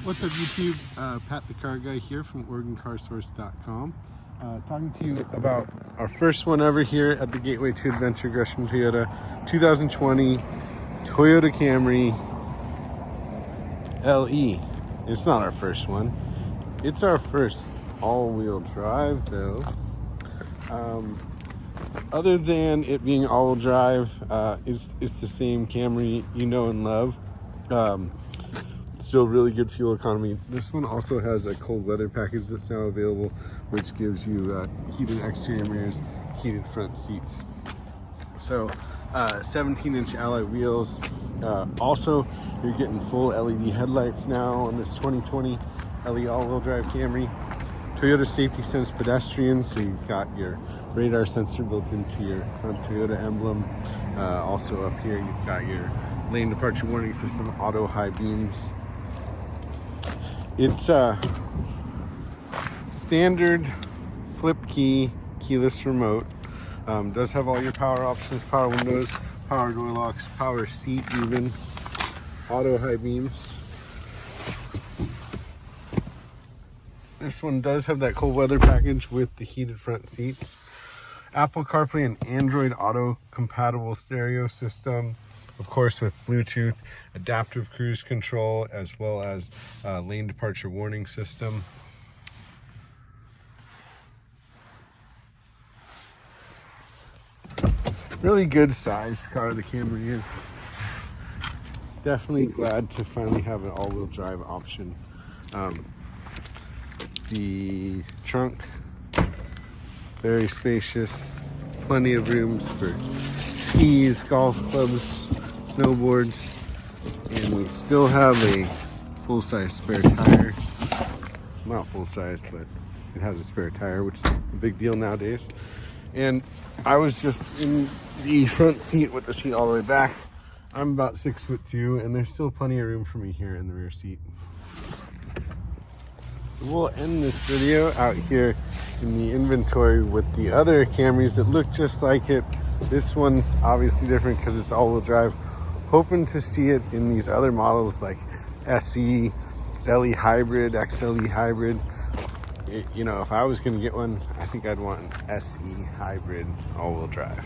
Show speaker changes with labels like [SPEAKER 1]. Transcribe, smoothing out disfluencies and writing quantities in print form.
[SPEAKER 1] What's up YouTube? Pat the Car Guy here from OregonCarSource.com. Talking to you about our first one ever here at the Gateway to Adventure Gresham Toyota 2020 Toyota Camry LE. It's not our first one. It's our first all-wheel drive though. Other than it being all-wheel drive, it's the same Camry you know and love. Still really good fuel economy. This one also has a cold weather package that's now available, which gives you heated exterior mirrors, heated front seats. So 17-inch alloy wheels. Also, you're getting full LED headlights now on this 2020 LE all-wheel drive Camry. Toyota Safety Sense Pedestrian, so you've got your radar sensor built into your front Toyota emblem. Also up here, you've got your lane departure warning system, auto high beams. It's a standard flip key, keyless remote. Does have all your power options, power windows, power door locks, power seat even, auto high beams. This one does have that cold weather package with the heated front seats. Apple CarPlay and Android Auto compatible stereo system. Of course, with Bluetooth, adaptive cruise control, as well as lane departure warning system. Really good size car the Camry is. Definitely glad to finally have an all-wheel drive option. The trunk, very spacious, plenty of rooms for skis, golf clubs, snowboards, and we still have a full-size spare tire. Not full-size, but it has a spare tire, which is a big deal nowadays. And I was just in the front seat with the seat all the way back. I'm about 6'2", and there's still plenty of room for me here in the rear seat. So we'll end this video out here in the inventory with the other Camrys that look just like it. This one's obviously different because it's all-wheel drive. Hoping to see it in these other models like SE, LE Hybrid, XLE Hybrid. You know, if I was going to get one, I think I'd want an SE Hybrid all-wheel drive.